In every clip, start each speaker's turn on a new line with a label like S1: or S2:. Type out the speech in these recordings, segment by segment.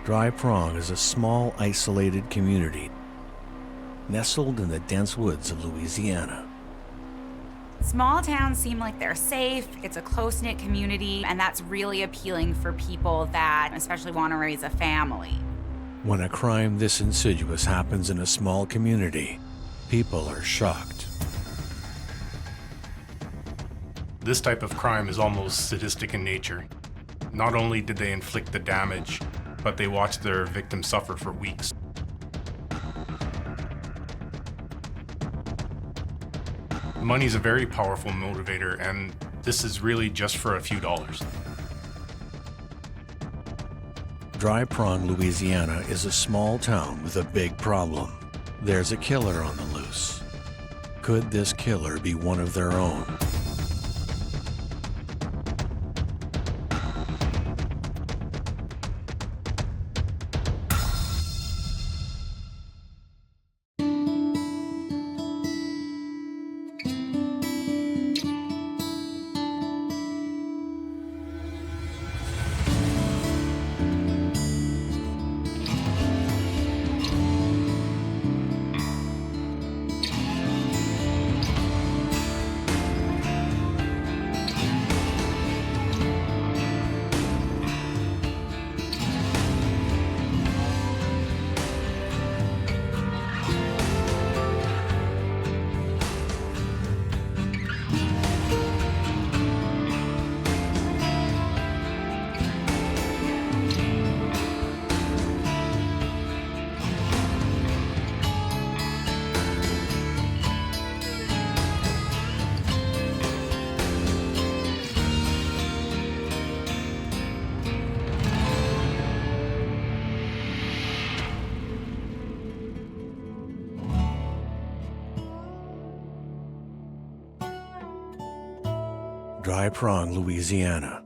S1: Dry Prong is a small, isolated community nestled in the dense woods of Louisiana.
S2: Small towns seem like they're safe, it's a close-knit community, and that's really appealing for people that especially want to raise a family.
S1: When a crime this insidious happens in a small community, people are shocked.
S3: This type of crime is almost sadistic in nature. Not only did they inflict the damage, but they watched their victim suffer for weeks. Money's a very powerful motivator, and this is really just for a few dollars.
S1: Dry Prong, Louisiana is a small town with a big problem. There's a killer on the loose. Could this killer be one of their own? Dry Prong, Louisiana,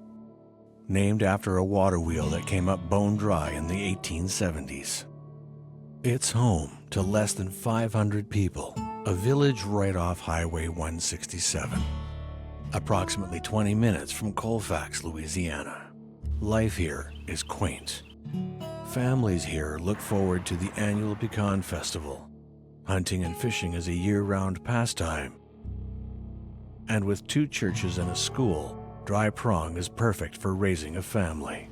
S1: named after a water wheel that came up bone dry in the 1870s. It's home to less than 500 people, a village right off Highway 167, approximately 20 minutes from Colfax, Louisiana. Life here is quaint. Families here look forward to the annual Pecan Festival. Hunting and fishing is a year-round pastime. And with 2 churches and a school, Dry Prong is perfect for raising a family.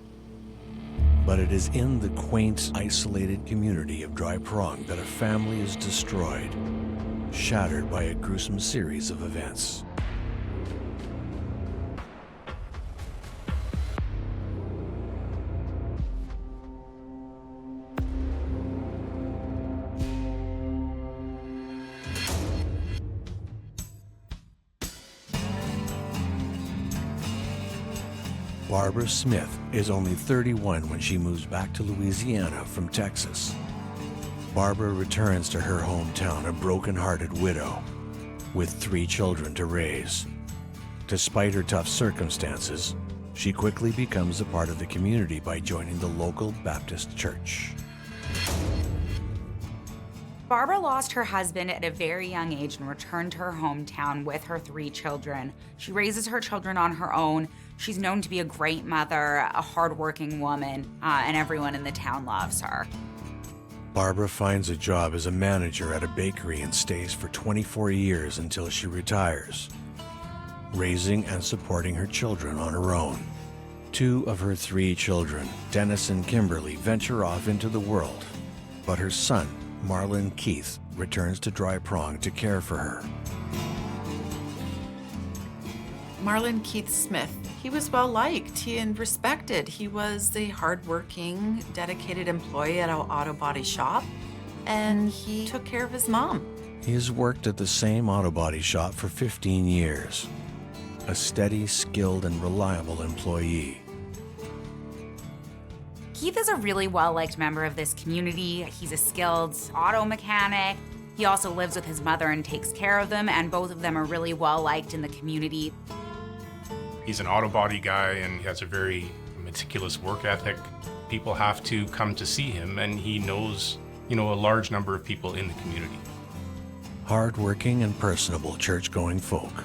S1: But it is in the quaint, isolated community of Dry Prong that a family is destroyed, shattered by a gruesome series of events. Barbara Smith is only 31 when she moves back to Louisiana from Texas. Barbara returns to her hometown a broken-hearted widow with 3 children to raise. Despite her tough circumstances, she quickly becomes a part of the community by joining the local Baptist church.
S2: Barbara lost her husband at a very young age and returned to her hometown with her 3 children. She raises her children on her own. She's known to be a great mother, a hardworking woman, and everyone in the town loves her.
S1: Barbara finds a job as a manager at a bakery and stays for 24 years until she retires, raising and supporting her children on her own. 2 of her 3 children, Dennis and Kimberly, venture off into the world, but her son, Marlon Keith, returns to Dry Prong to care for her.
S4: Marlon Keith Smith. He was well-liked and respected. He was a hard-working, dedicated employee at an auto body shop, and he took care of his mom.
S1: He has worked at the same auto body shop for 15 years. A steady, skilled, and reliable employee.
S2: Keith is a really well-liked member of this community. He's a skilled auto mechanic. He also lives with his mother and takes care of them, and both of them are really well-liked in the community.
S3: He's an auto body guy, and he has a very meticulous work ethic. People have to come to see him, and he knows, a large number of people in the community.
S1: Hard-working and personable church-going folk.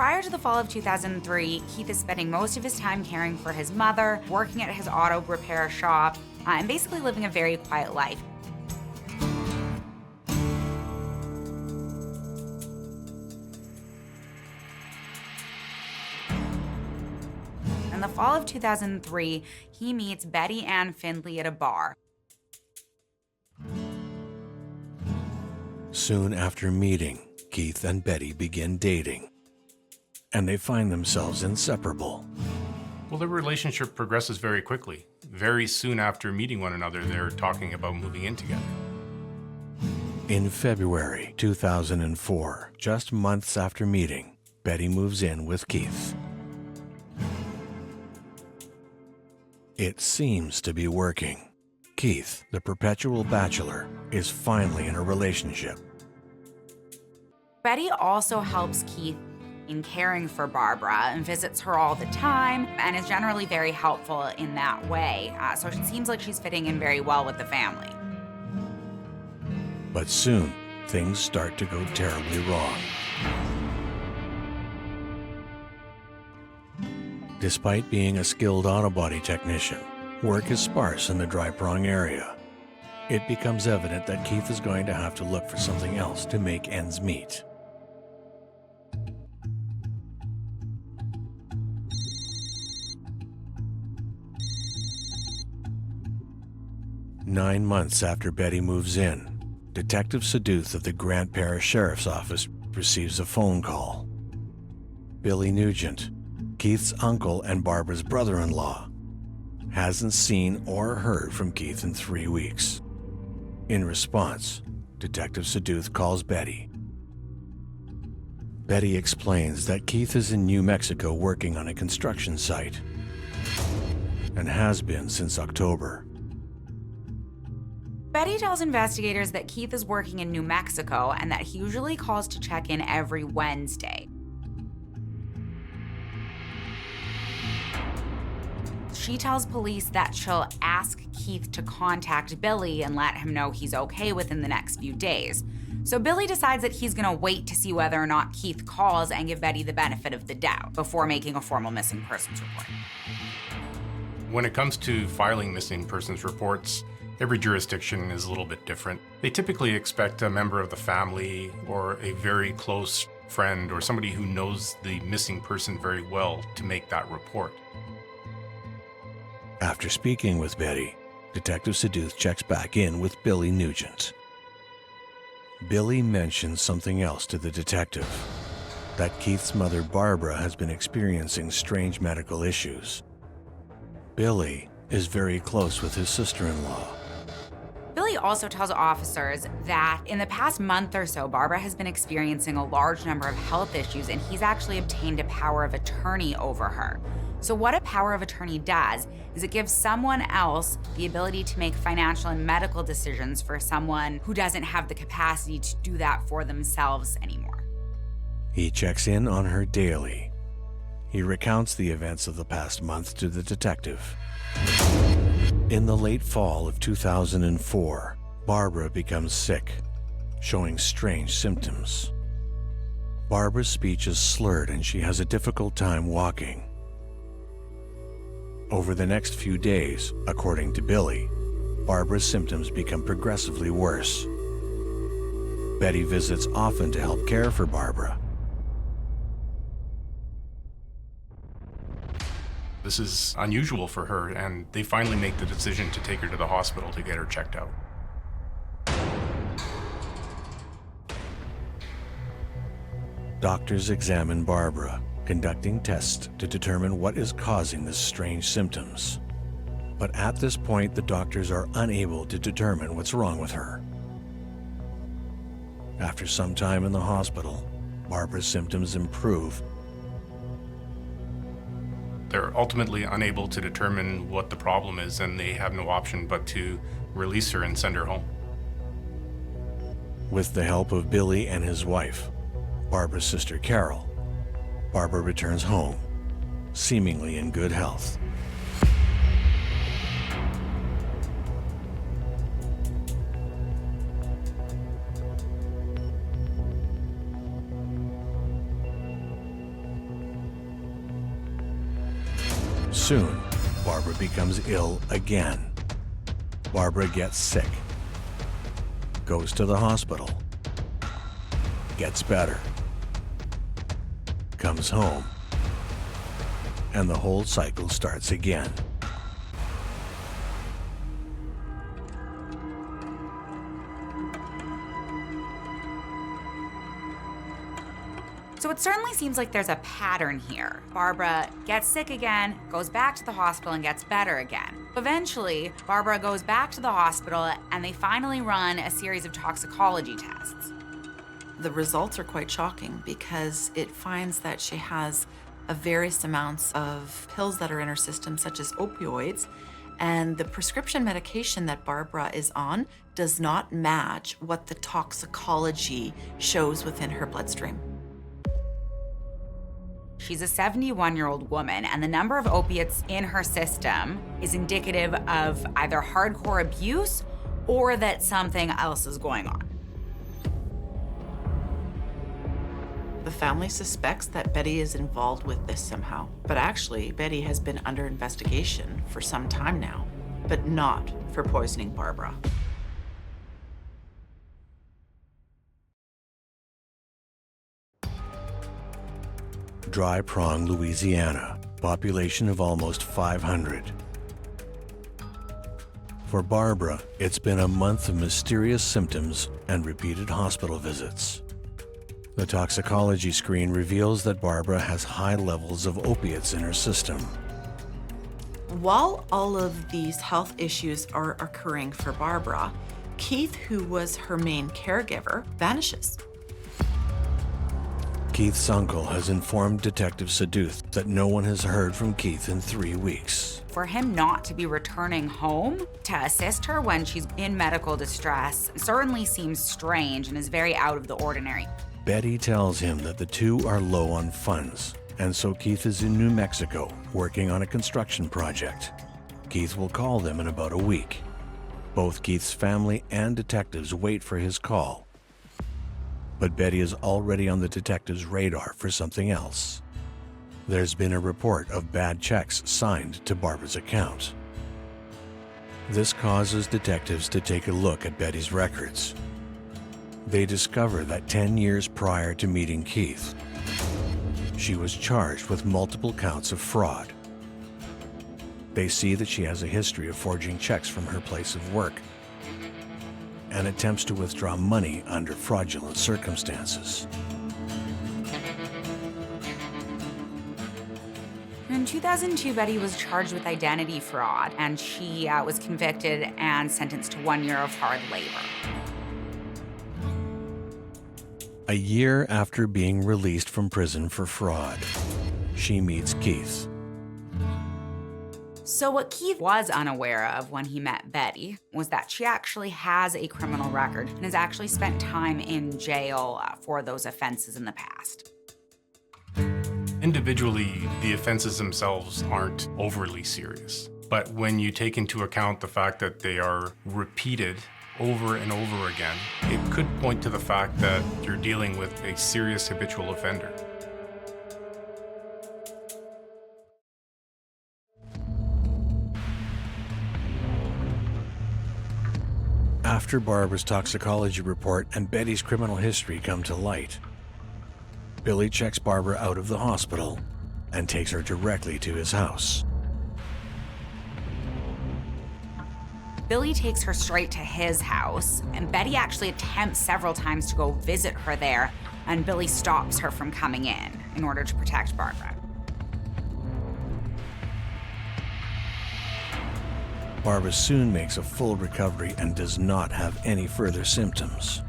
S2: Prior to the fall of 2003, Keith is spending most of his time caring for his mother, working at his auto repair shop, and basically living a very quiet life. In the fall of 2003, he meets Betty Ann Findley at a bar.
S1: Soon after meeting, Keith and Betty begin dating, and they find themselves inseparable.
S3: Well, their relationship progresses very quickly. Very soon after meeting one another, they're talking about moving in together.
S1: In February 2004, just months after meeting, Betty moves in with Keith. It seems to be working. Keith, the perpetual bachelor, is finally in a relationship.
S2: Betty also helps Keith in caring for Barbara and visits her all the time and is generally very helpful in that way. So it seems like she's fitting in very well with the family.
S1: But soon, things start to go terribly wrong. Despite being a skilled auto body technician, work is sparse in the Dry Prong area. It becomes evident that Keith is going to have to look for something else to make ends meet. Nine months after Betty moves in, Detective Seduth of the Grant Parish Sheriff's Office receives a phone call. Billy Nugent, Keith's uncle and Barbara's brother-in-law, hasn't seen or heard from Keith in 3 weeks. In response, Detective Seduth calls Betty. Betty explains that Keith is in New Mexico working on a construction site and has been since October.
S2: Betty tells investigators that Keith is working in New Mexico and that he usually calls to check in every Wednesday. She tells police that she'll ask Keith to contact Billy and let him know he's okay within the next few days. So Billy decides that he's gonna wait to see whether or not Keith calls and give Betty the benefit of the doubt before making a formal missing persons report.
S3: When it comes to filing missing persons reports, every jurisdiction is a little bit different. They typically expect a member of the family or a very close friend or somebody who knows the missing person very well to make that report.
S1: After speaking with Betty, Detective Seduth checks back in with Billy Nugent. Billy mentions something else to the detective, that Keith's mother Barbara has been experiencing strange medical issues. Billy is very close with his sister-in-law.
S2: Billy also tells officers that in the past month or so, Barbara has been experiencing a large number of health issues, and he's actually obtained a power of attorney over her. So what a power of attorney does is it gives someone else the ability to make financial and medical decisions for someone who doesn't have the capacity to do that for themselves anymore.
S1: He checks in on her daily. He recounts the events of the past month to the detective. In the late fall of 2004, Barbara becomes sick, showing strange symptoms. Barbara's speech is slurred and she has a difficult time walking. Over the next few days, according to Billy, Barbara's symptoms become progressively worse. Betty visits often to help care for Barbara.
S3: This is unusual for her, and they finally make the decision to take her to the hospital to get her checked out.
S1: Doctors examine Barbara, conducting tests to determine what is causing the strange symptoms. But at this point, the doctors are unable to determine what's wrong with her. After some time in the hospital, Barbara's symptoms improve.
S3: They're ultimately unable to determine what the problem is, and they have no option but to release her and send her home.
S1: With the help of Billy and his wife, Barbara's sister Carol, Barbara returns home, seemingly in good health. Soon, Barbara becomes ill again. Barbara gets sick, goes to the hospital, gets better, comes home, and the whole cycle starts again.
S2: So it certainly seems like there's a pattern here. Barbara gets sick again, goes back to the hospital, and gets better again. Eventually, Barbara goes back to the hospital, and they finally run a series of toxicology tests.
S4: The results are quite shocking because it finds that she has various amounts of pills that are in her system, such as opioids, and the prescription medication that Barbara is on does not match what the toxicology shows within her bloodstream.
S2: She's a 71-year-old woman, and the number of opiates in her system is indicative of either hardcore abuse or that something else is going on.
S4: The family suspects that Betty is involved with this somehow, but actually, Betty has been under investigation for some time now, but not for poisoning Barbara.
S1: Dry Prong, Louisiana, population of almost 500. For Barbara, it's been a month of mysterious symptoms and repeated hospital visits. The toxicology screen reveals that Barbara has high levels of opiates in her system.
S4: While all of these health issues are occurring for Barbara, Keith, who was her main caregiver, vanishes.
S1: Keith's uncle has informed Detective Saduth that no one has heard from Keith in 3 weeks.
S2: For him not to be returning home to assist her when she's in medical distress certainly seems strange and is very out of the ordinary.
S1: Betty tells him that the two are low on funds, and so Keith is in New Mexico working on a construction project. Keith will call them in about a week. Both Keith's family and detectives wait for his call. But Betty is already on the detective's radar for something else. There's been a report of bad checks signed to Barbara's account. This causes detectives to take a look at Betty's records. They discover that 10 years prior to meeting Keith, she was charged with multiple counts of fraud. They see that she has a history of forging checks from her place of work and attempts to withdraw money under fraudulent circumstances.
S2: In 2002, Betty was charged with identity fraud, and she was convicted and sentenced to 1 year of hard labor.
S1: A year after being released from prison for fraud, she meets Keith.
S2: So what Keith was unaware of when he met Betty was that she actually has a criminal record and has actually spent time in jail for those offenses in the past.
S3: Individually, the offenses themselves aren't overly serious. But when you take into account the fact that they are repeated over and over again, it could point to the fact that you're dealing with a serious habitual offender.
S1: After Barbara's toxicology report and Betty's criminal history come to light, Billy checks Barbara out of the hospital and takes her directly to his house.
S2: Billy takes her straight to his house, and Betty actually attempts several times to go visit her there, and Billy stops her from coming in order to protect Barbara.
S1: Barbara soon makes a full recovery and does not have any further symptoms.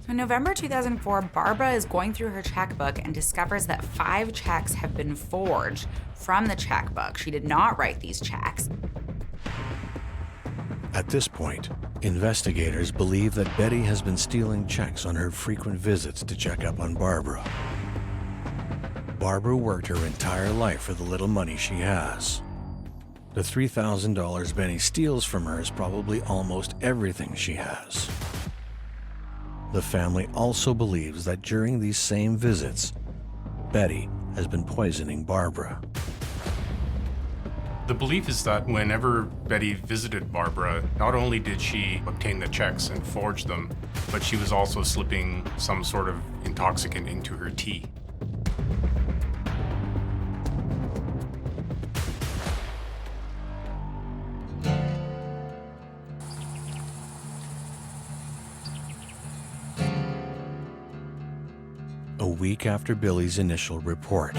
S2: In November 2004, Barbara is going through her checkbook and discovers that 5 checks have been forged from the checkbook. She did not write these checks.
S1: At this point, investigators believe that Betty has been stealing checks on her frequent visits to check up on Barbara. Barbara worked her entire life for the little money she has. The $3,000 Benny steals from her is probably almost everything she has. The family also believes that during these same visits, Betty has been poisoning Barbara.
S3: The belief is that whenever Betty visited Barbara, not only did she obtain the checks and forge them, but she was also slipping some sort of intoxicant into her tea.
S1: A week after Billy's initial report,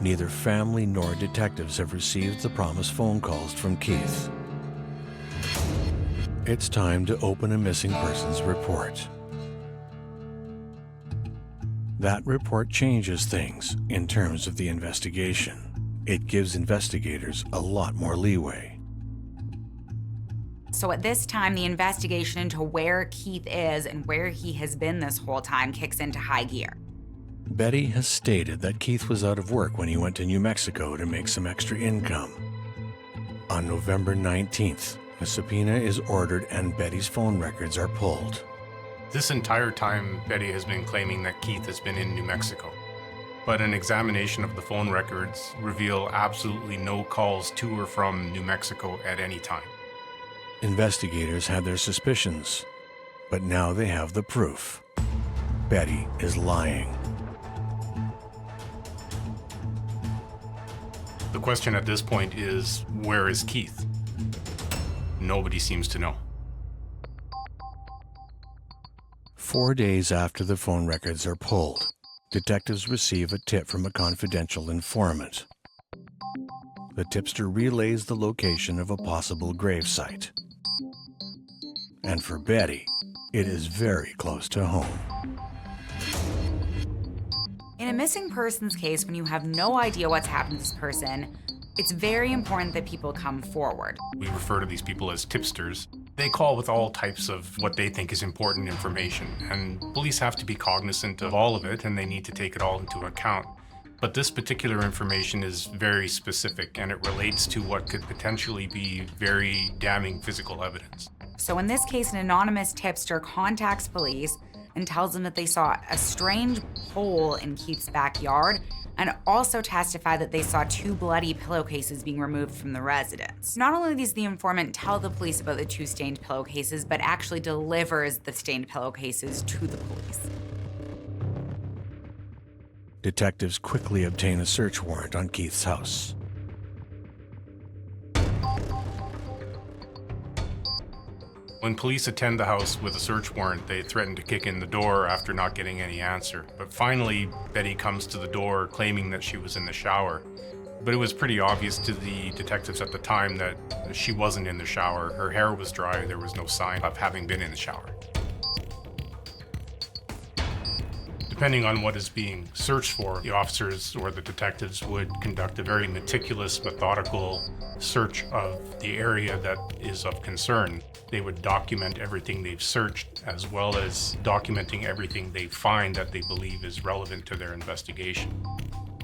S1: neither family nor detectives have received the promised phone calls from Keith. It's time to open a missing persons report. That report changes things in terms of the investigation. It gives investigators a lot more leeway.
S2: So at this time, the investigation into where Keith is and where he has been this whole time kicks into high gear.
S1: Betty has stated that Keith was out of work when he went to New Mexico to make some extra income. On November 19th, a subpoena is ordered and Betty's phone records are pulled.
S3: This entire time, Betty has been claiming that Keith has been in New Mexico. But an examination of the phone records reveal absolutely no calls to or from New Mexico at any time.
S1: Investigators had their suspicions, but now they have the proof. Betty is lying.
S3: The question at this point is, where is Keith? Nobody seems to know.
S1: 4 days after the phone records are pulled, detectives receive a tip from a confidential informant. The tipster relays the location of a possible gravesite. And for Betty, it is very close to home.
S2: In a missing persons case, when you have no idea what's happened to this person, it's very important that people come forward.
S3: We refer to these people as tipsters. They call with all types of what they think is important information, and police have to be cognizant of all of it, and they need to take it all into account. But this particular information is very specific, and it relates to what could potentially be very damning physical evidence.
S2: So in this case, an anonymous tipster contacts police and tells them that they saw a strange hole in Keith's backyard, and also testify that they saw 2 bloody pillowcases being removed from the residence. Not only does the informant tell the police about the 2 stained pillowcases, but actually delivers the stained pillowcases to the police.
S1: Detectives quickly obtain a search warrant on Keith's house.
S3: When police attend the house with a search warrant, they threaten to kick in the door after not getting any answer. But finally, Betty comes to the door claiming that she was in the shower. But it was pretty obvious to the detectives at the time that she wasn't in the shower. Her hair was dry, there was no sign of having been in the shower. Depending on what is being searched for, the officers or the detectives would conduct a very meticulous, methodical search of the area that is of concern. They would document everything they've searched, as well as documenting everything they find that they believe is relevant to their investigation.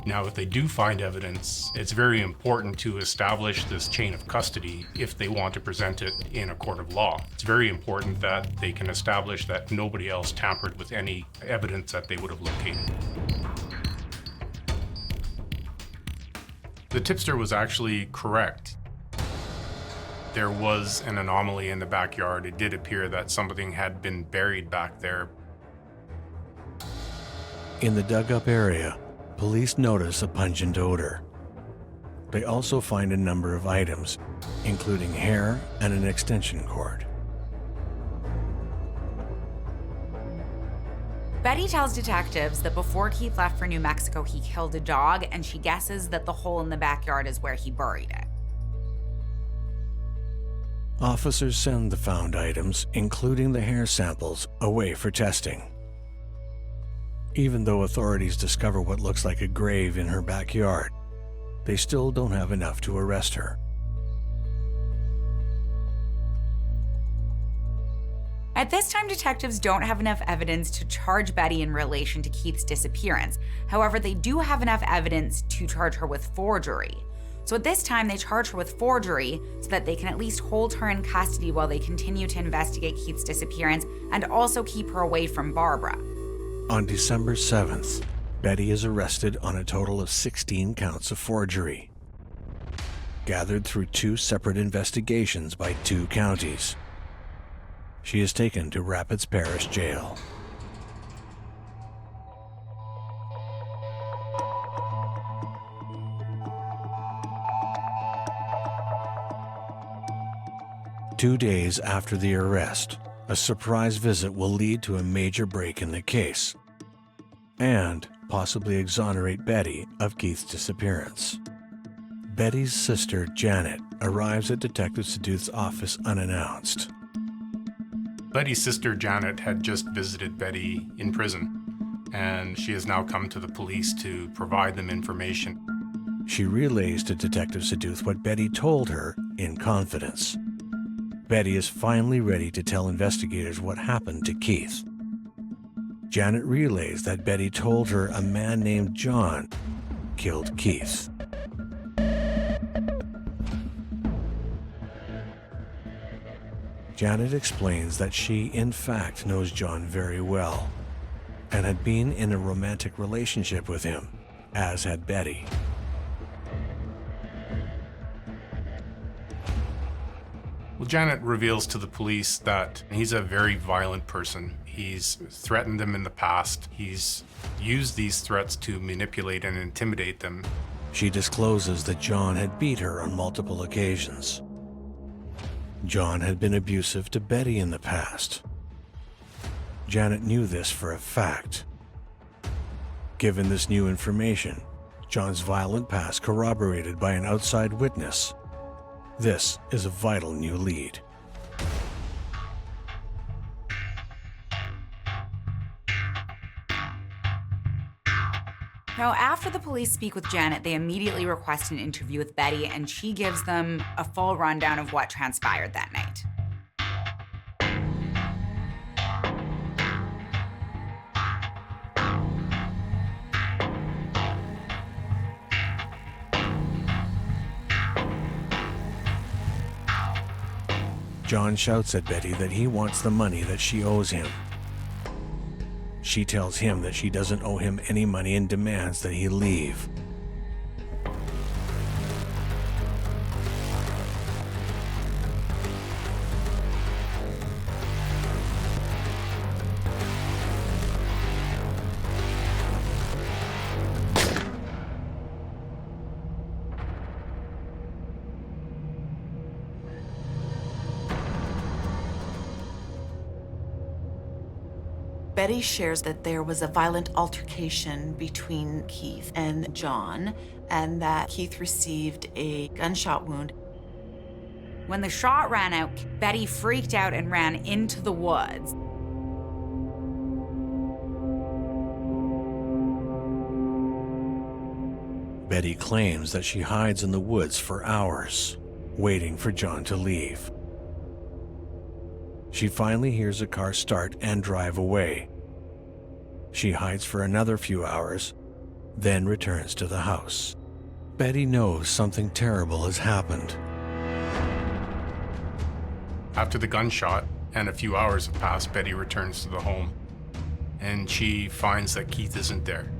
S3: Now, if they do find evidence, it's very important to establish this chain of custody if they want to present it in a court of law. It's very important that they can establish that nobody else tampered with any evidence that they would have located. The tipster was actually correct. There was an anomaly in the backyard. It did appear that something had been buried back there.
S1: In the dug-up area, police notice a pungent odor. They also find a number of items, including hair and an extension cord.
S2: Betty tells detectives that before Keith left for New Mexico, he killed a dog, and she guesses that the hole in the backyard is where he buried it.
S1: Officers send the found items, including the hair samples, away for testing. Even though authorities discover what looks like a grave in her backyard, they still don't have enough to arrest her.
S2: At this time, detectives don't have enough evidence to charge Betty in relation to Keith's disappearance. However, they do have enough evidence to charge her with forgery. So at this time, they charge her with forgery so that they can at least hold her in custody while they continue to investigate Keith's disappearance and also keep her away from Barbara.
S1: On December 7th, Betty is arrested on a total of 16 counts of forgery, gathered through 2 separate investigations by 2 counties. She is taken to Rapids Parish Jail. Two days after the arrest, a surprise visit will lead to a major break in the case and possibly exonerate Betty of Keith's disappearance. Betty's sister, Janet, arrives at Detective Seduth's office unannounced.
S3: Betty's sister, Janet, had just visited Betty in prison, and she has now come to the police to provide them information.
S1: She relays to Detective Seduth what Betty told her in confidence. Betty is finally ready to tell investigators what happened to Keith. Janet relays that Betty told her a man named John killed Keith. Janet explains that she, in fact, knows John very well and had been in a romantic relationship with him, as had Betty.
S3: Well, Janet reveals to the police that he's a very violent person. He's threatened them in the past. He's used these threats to manipulate and intimidate them.
S1: She discloses that John had beat her on multiple occasions. John had been abusive to Betty in the past. Janet knew this for a fact. Given this new information, John's violent past corroborated by an outside witness, this is a vital new lead.
S2: Now, after the police speak with Janet, they immediately request an interview with Betty, and she gives them a full rundown of what transpired that night.
S1: John shouts at Betty that he wants the money that she owes him. She tells him that she doesn't owe him any money and demands that he leave.
S4: Betty shares that there was a violent altercation between Keith and John, and that Keith received a gunshot wound.
S2: When the shot ran out, Betty freaked out and ran into the woods.
S1: Betty claims that she hides in the woods for hours, waiting for John to leave. She finally hears a car start and drive away. She hides for another few hours, then returns to the house. Betty knows something terrible has happened.
S3: After the gunshot and a few hours have passed, Betty returns to the home, and she finds that Keith isn't there.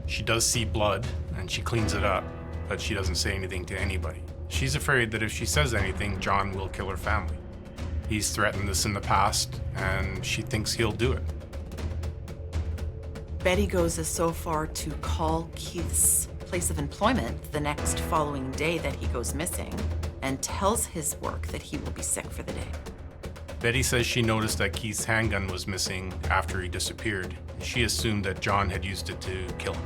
S3: She does see blood, and she cleans it up, but she doesn't say anything to anybody. She's afraid that if she says anything, John will kill her family. He's threatened this in the past, and she thinks he'll do it.
S4: Betty goes as so far to call Keith's place of employment the next following day that he goes missing, and tells his work that he will be sick for the day.
S3: Betty says she noticed that Keith's handgun was missing after he disappeared. She assumed that John had used it to kill him.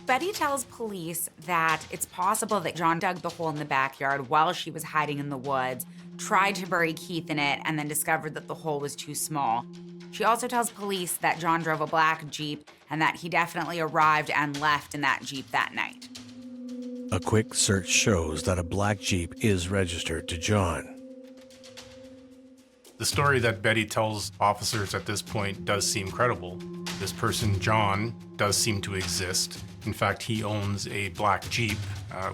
S2: Betty tells police that it's possible that John dug the hole in the backyard while she was hiding in the woods, tried to bury Keith in it, and then discovered that the hole was too small. She also tells police that John drove a black Jeep and that he definitely arrived and left in that Jeep that night.
S1: A quick search shows that a black Jeep is registered to John.
S3: The story that Betty tells officers at this point does seem credible. This person, John, does seem to exist. In fact, he owns a black Jeep,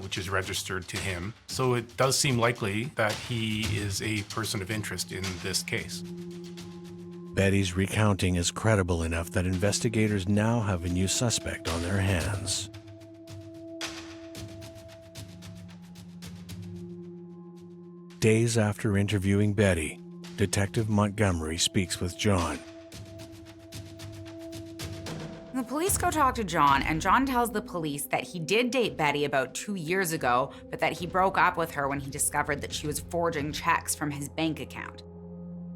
S3: which is registered to him. So it does seem likely that he is a person of interest in this case.
S1: Betty's recounting is credible enough that investigators now have a new suspect on their hands. Days after interviewing Betty, Detective Montgomery speaks with John.
S2: The police go talk to John, and John tells the police that he did date Betty about 2 years ago, but that he broke up with her when he discovered that she was forging checks from his bank account.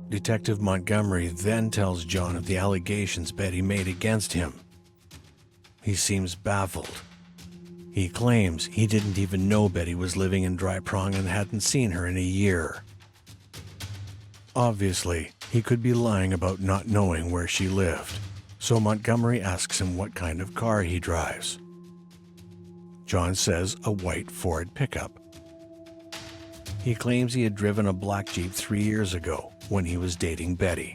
S1: Detective Montgomery then tells John of the allegations Betty made against him. He seems baffled. He claims he didn't even know Betty was living in Dry Prong and hadn't seen her in a year. Obviously, he could be lying about not knowing where she lived, so Montgomery asks him what kind of car he drives. John says a white Ford pickup. He claims he had driven a black Jeep 3 years ago when he was dating Betty.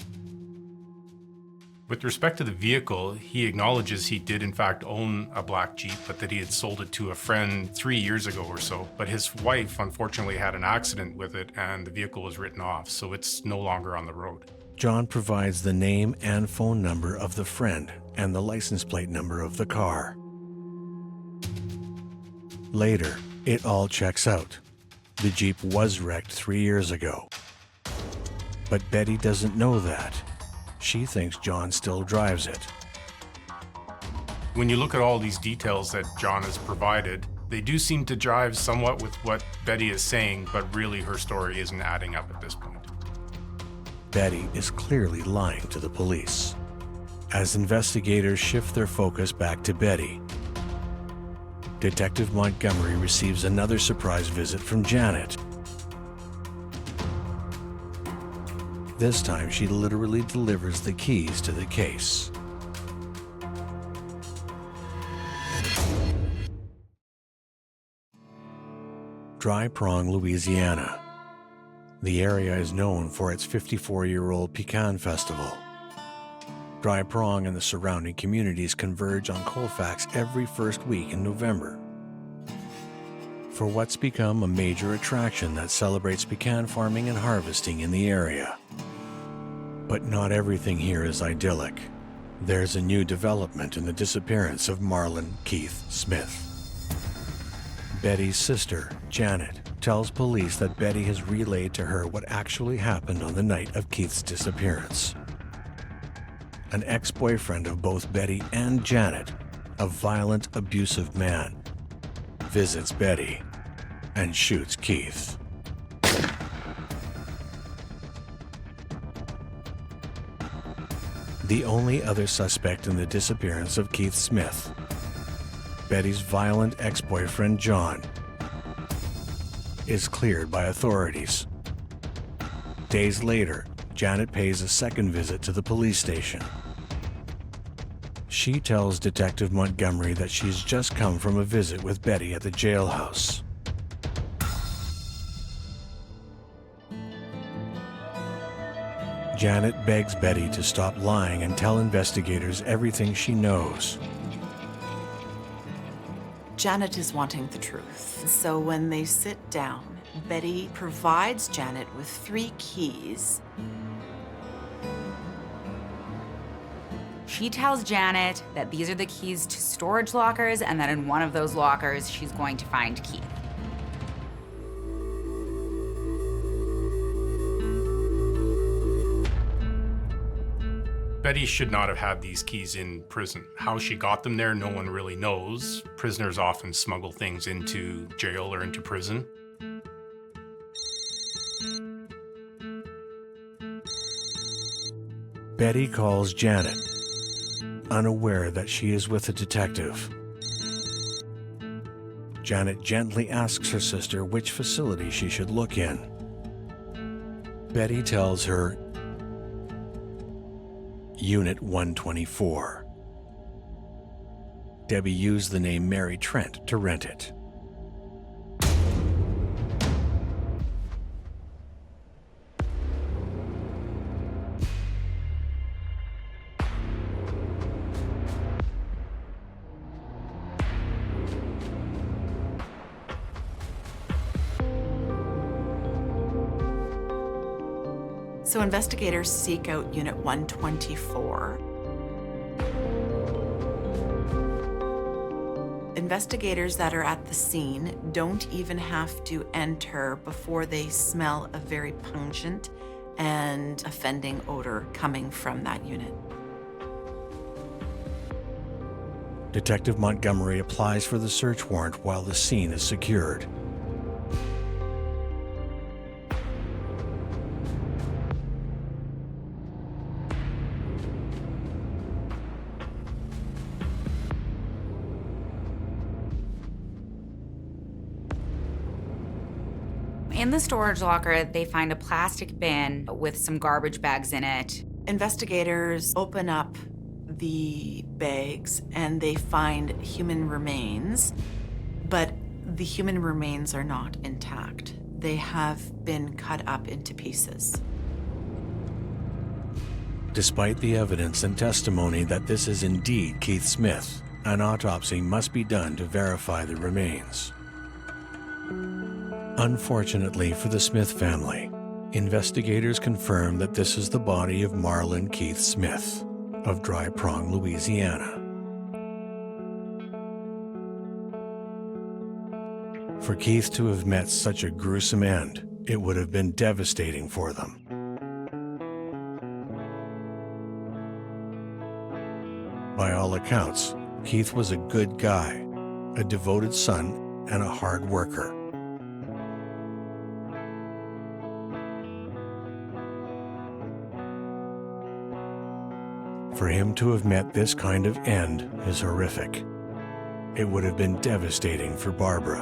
S3: With respect to the vehicle, he acknowledges he did in fact own a black Jeep, but that he had sold it to a friend 3 years ago or so. But his wife unfortunately had an accident with it and the vehicle was written off, so it's no longer on the road.
S1: John provides the name and phone number of the friend and the license plate number of the car. Later, it all checks out. The Jeep was wrecked 3 years ago. But Betty doesn't know that. She thinks John still drives it.
S3: When you look at all these details that John has provided, they do seem to jive somewhat with what Betty is saying, but really her story isn't adding up at this point.
S1: Betty is clearly lying to the police. As investigators shift their focus back to Betty, Detective Montgomery receives another surprise visit from Janet. This time, she literally delivers the keys to the case. Dry Prong, Louisiana. The area is known for its 54-year-old Pecan Festival. Dry Prong and the surrounding communities converge on Colfax every first week in November for what's become a major attraction that celebrates pecan farming and harvesting in the area. But not everything here is idyllic. There's a new development in the disappearance of Marlon Keith Smith. Betty's sister, Janet, tells police that Betty has relayed to her what actually happened on the night of Keith's disappearance. An ex-boyfriend of both Betty and Janet, a violent, abusive man, visits Betty and shoots Keith. The only other suspect in the disappearance of Keith Smith, Betty's violent ex-boyfriend John, is cleared by authorities. Days later, Janet pays a second visit to the police station. She tells Detective Montgomery that she's just come from a visit with Betty at the jailhouse. Janet begs Betty to stop lying and tell investigators everything she knows.
S4: Janet is wanting the truth. So when they sit down, Betty provides Janet with 3 keys.
S2: She tells Janet that these are the keys to storage lockers and that in one of those lockers she's going to find Keith.
S3: Betty should not have had these keys in prison. How she got them there, no one really knows. Prisoners often smuggle things into jail or into prison.
S1: Betty calls Janet, unaware that she is with a detective. Janet gently asks her sister which facility she should look in. Betty tells her, Unit 124. Debbie used the name Mary Trent to rent it.
S4: So investigators seek out Unit 124. Investigators that are at the scene don't even have to enter before they smell a very pungent and offending odor coming from that unit.
S1: Detective Montgomery applies for the search warrant while the scene is secured.
S2: In the storage locker, they find a plastic bin with some garbage bags in it.
S4: Investigators open up the bags and they find human remains, but the human remains are not intact. They have been cut up into pieces.
S1: Despite the evidence and testimony that this is indeed Keith Smith, an autopsy must be done to verify the remains. Unfortunately for the Smith family, investigators confirm that this is the body of Marlon Keith Smith of Dry Prong, Louisiana. For Keith to have met such a gruesome end, it would have been devastating for them. By all accounts, Keith was a good guy, a devoted son, and a hard worker. For him to have met this kind of end is horrific. It would have been devastating for Barbara.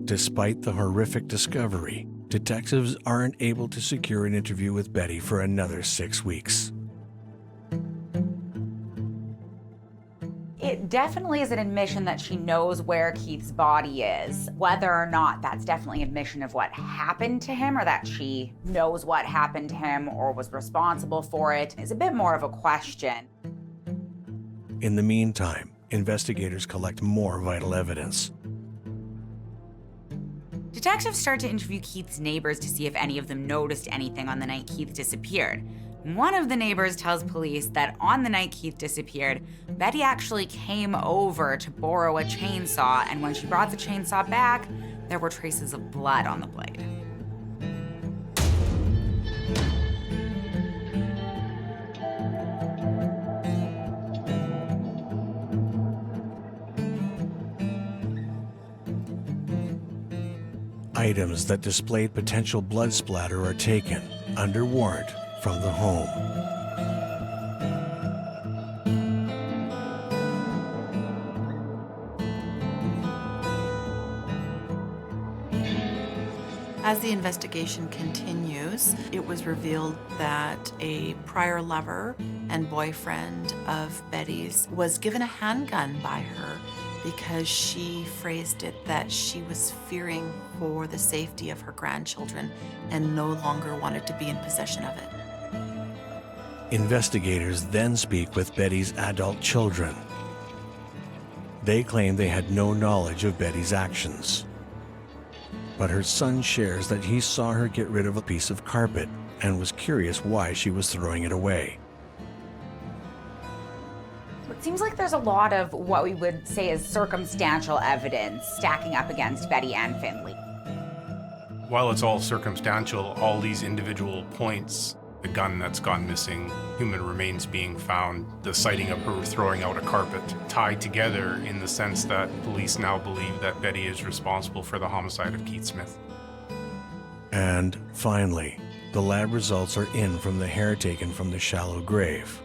S1: Despite the horrific discovery, detectives aren't able to secure an interview with Betty for another 6 weeks.
S2: It definitely is an admission that she knows where Keith's body is. Whether or not that's definitely admission of what happened to him or that she knows what happened to him or was responsible for it is a bit more of a question.
S1: In the meantime, investigators collect more vital evidence.
S2: Detectives start to interview Keith's neighbors to see if any of them noticed anything on the night Keith disappeared. One of the neighbors tells police that on the night Keith disappeared, Betty actually came over to borrow a chainsaw, and when she brought the chainsaw back, there were traces of blood on the blade.
S1: Items that displayed potential blood splatter are taken, under warrant, from the home.
S4: As the investigation continues, it was revealed that a prior lover and boyfriend of Betty's was given a handgun by her because she phrased it that she was fearing for the safety of her grandchildren and no longer wanted to be in possession of it.
S1: Investigators then speak with Betty's adult children. They claim they had no knowledge of Betty's actions. But her son shares that he saw her get rid of a piece of carpet and was curious why she was throwing it away.
S2: It seems like there's a lot of what we would say is circumstantial evidence stacking up against Betty and Finley.
S3: While it's all circumstantial, all these individual points, the gun that's gone missing, human remains being found, the sighting of her throwing out a carpet, tie together in the sense that police now believe that Betty is responsible for the homicide of Keith Smith.
S1: And finally, the lab results are in from the hair taken from the shallow grave.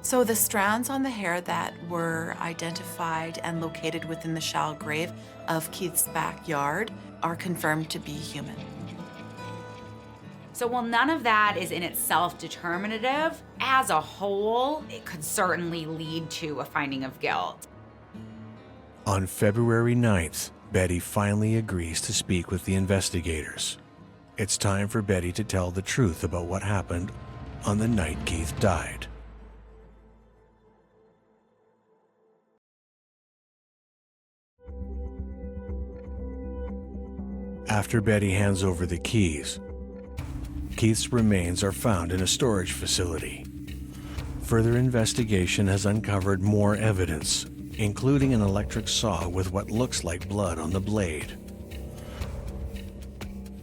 S4: So the strands on the hair that were identified and located within the shallow grave of Keith's backyard are confirmed to be human.
S2: So while none of that is in itself determinative, as a whole, it could certainly lead to a finding of guilt.
S1: On February 9th, Betty finally agrees to speak with the investigators. It's time for Betty to tell the truth about what happened on the night Keith died. After Betty hands over the keys, Keith's remains are found in a storage facility. Further investigation has uncovered more evidence, including an electric saw with what looks like blood on the blade.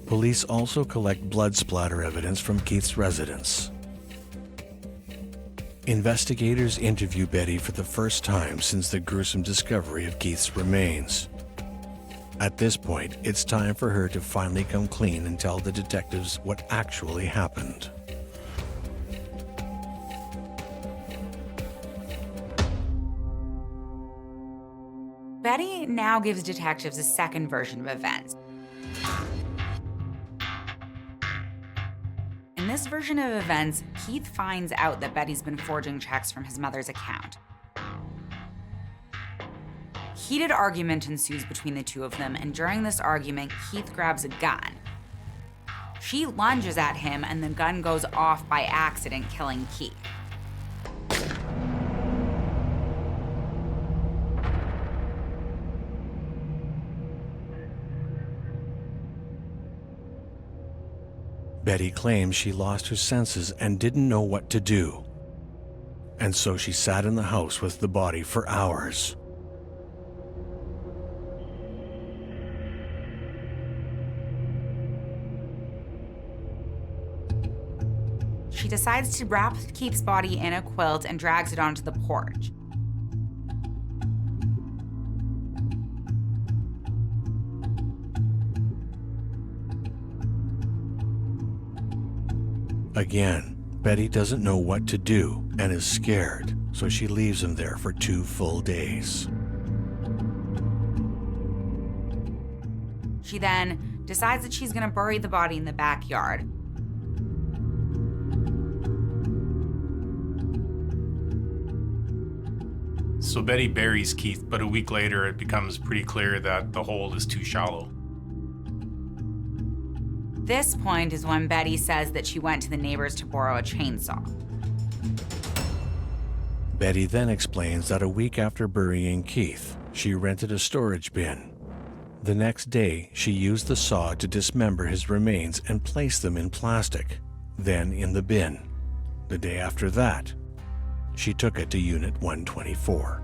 S1: Police also collect blood splatter evidence from Keith's residence. Investigators interview Betty for the first time since the gruesome discovery of Keith's remains. At this point, it's time for her to finally come clean and tell the detectives what actually happened.
S2: Betty now gives detectives a second version of events. In this version of events, Keith finds out that Betty's been forging checks from his mother's account. Heated argument ensues between the two of them, and during this argument, Keith grabs a gun. She lunges at him, and the gun goes off by accident, killing Keith.
S1: Betty claims she lost her senses and didn't know what to do. And so she sat in the house with the body for hours.
S2: She decides to wrap Keith's body in a quilt and drags it onto the porch.
S1: Again, Betty doesn't know what to do and is scared, so she leaves him there for 2 full days.
S2: She then decides that she's gonna bury the body in the backyard.
S3: So Betty buries Keith, but a week later it becomes pretty clear that the hole is too shallow.
S2: This point is when Betty says that she went to the neighbors to borrow a chainsaw.
S1: Betty then explains that a week after burying Keith, she rented a storage bin. The next day, she used the saw to dismember his remains and place them in plastic, then in the bin. The day after that, she took it to Unit 124.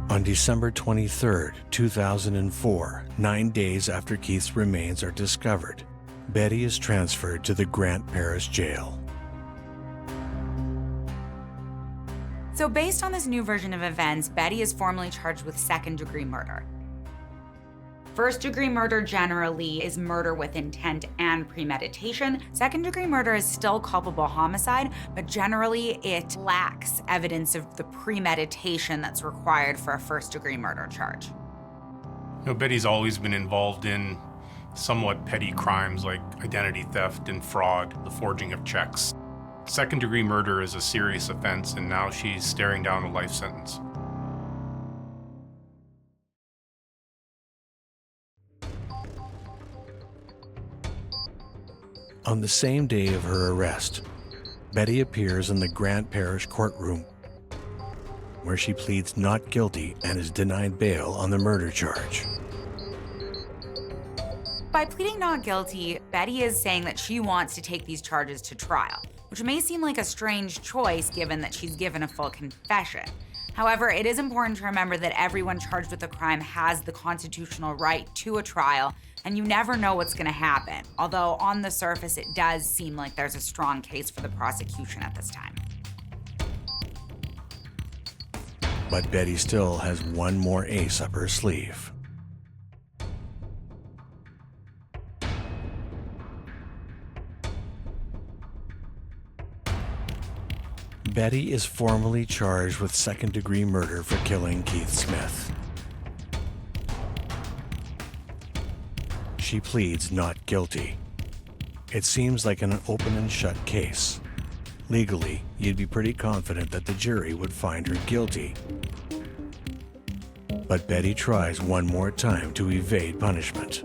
S1: On December 23, 2004, 9 days after Keith's remains are discovered, Betty is transferred to the Grant Parish Jail.
S2: So based on this new version of events, Betty is formally charged with second-degree murder. First-degree murder generally is murder with intent and premeditation. Second-degree murder is still culpable homicide, but generally it lacks evidence of the premeditation that's required for a first-degree murder charge.
S3: You know, Betty's always been involved in somewhat petty crimes like identity theft and fraud, the forging of checks. Second-degree murder is a serious offense, and now she's staring down a life sentence.
S1: On the same day of her arrest, Betty appears in the Grant Parish courtroom, where she pleads not guilty and is denied bail on the murder charge.
S2: By pleading not guilty, Betty is saying that she wants to take these charges to trial, which may seem like a strange choice given that she's given a full confession. However, it is important to remember that everyone charged with a crime has the constitutional right to a trial, and you never know what's gonna happen. Although on the surface, it does seem like there's a strong case for the prosecution at this time.
S1: But Betty still has one more ace up her sleeve. Betty is formally charged with second-degree murder for killing Keith Smith. She pleads not guilty. It seems like an open and shut case. Legally, you'd be pretty confident that the jury would find her guilty. But Betty tries one more time to evade punishment.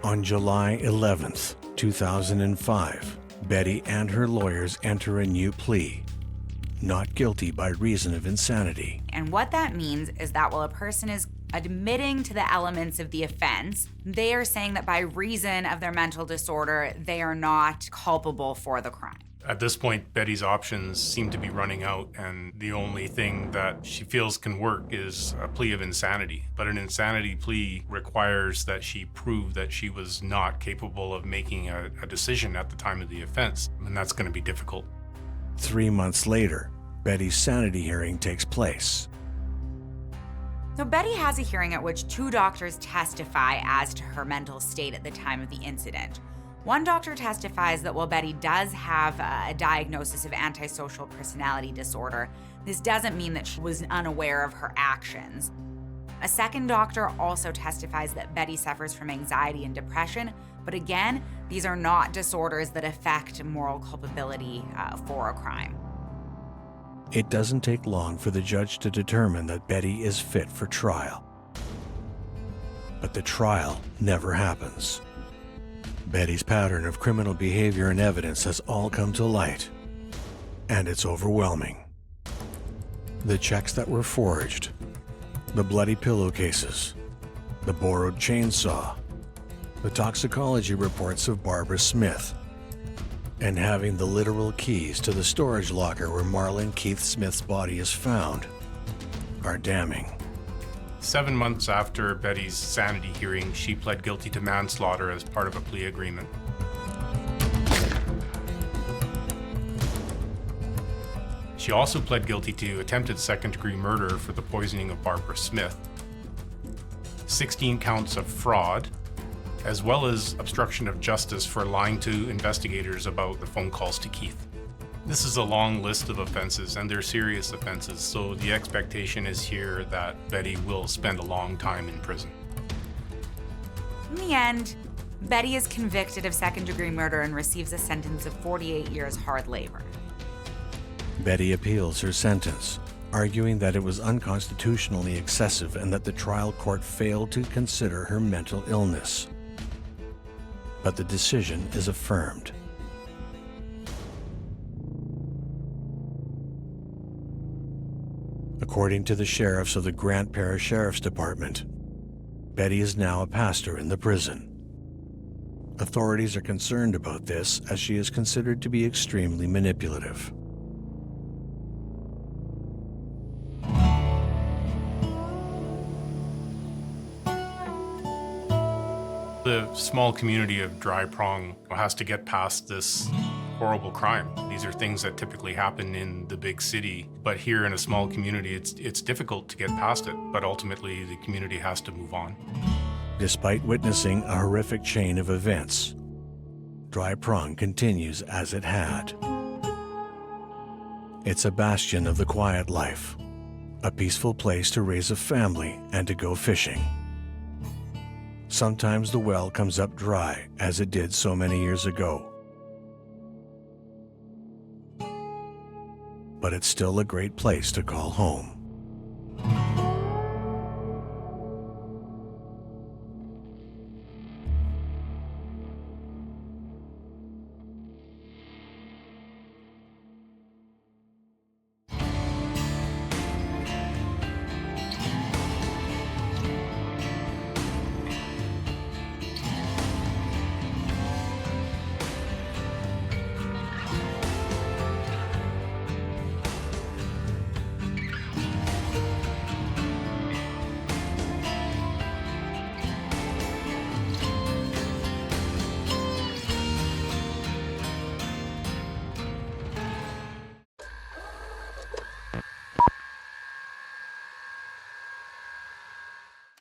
S1: On July 11th, 2005, Betty and her lawyers enter a new plea: not guilty by reason of insanity.
S2: And what that means is that while a person is admitting to the elements of the offense, they are saying that by reason of their mental disorder, they are not culpable for the crime.
S3: At this point, Betty's options seem to be running out, and the only thing that she feels can work is a plea of insanity. But an insanity plea requires that she prove that she was not capable of making a decision at the time of the offense, and that's going to be difficult.
S1: 3 months later, Betty's sanity hearing takes place.
S2: So Betty has a hearing at which 2 doctors testify as to her mental state at the time of the incident. One doctor testifies that while Betty does have a diagnosis of antisocial personality disorder, this doesn't mean that she was unaware of her actions. A second doctor also testifies that Betty suffers from anxiety and depression, but again, these are not disorders that affect moral culpability for a crime.
S1: It doesn't take long for the judge to determine that Betty is fit for trial. But the trial never happens. Betty's pattern of criminal behavior and evidence has all come to light, and it's overwhelming. The checks that were forged, the bloody pillowcases, the borrowed chainsaw, the toxicology reports of Barbara Smith, and having the literal keys to the storage locker where Marlon Keith Smith's body is found are damning.
S3: 7 months after Betty's sanity hearing, she pled guilty to manslaughter as part of a plea agreement. She also pled guilty to attempted second-degree murder for the poisoning of Barbara Smith, 16 counts of fraud, as well as obstruction of justice for lying to investigators about the phone calls to Keith. This is a long list of offenses, and they're serious offenses, so the expectation is here that Betty will spend a long time in prison.
S2: In the end, Betty is convicted of second-degree murder and receives a sentence of 48 years hard labor.
S1: Betty appeals her sentence, arguing that it was unconstitutionally excessive and that the trial court failed to consider her mental illness. But the decision is affirmed. According to the sheriffs of the Grant Parish Sheriff's Department, Betty is now a pastor in the prison. Authorities are concerned about this as she is considered to be extremely manipulative.
S3: The small community of Dry Prong has to get past this horrible crime. These are things that typically happen in the big city, but here in a small community, it's difficult to get past it, but ultimately the community has to move on.
S1: Despite witnessing a horrific chain of events, Dry Prong continues as it had. It's a bastion of the quiet life, a peaceful place to raise a family and to go fishing. Sometimes the well comes up dry, as it did so many years ago. But it's still a great place to call home.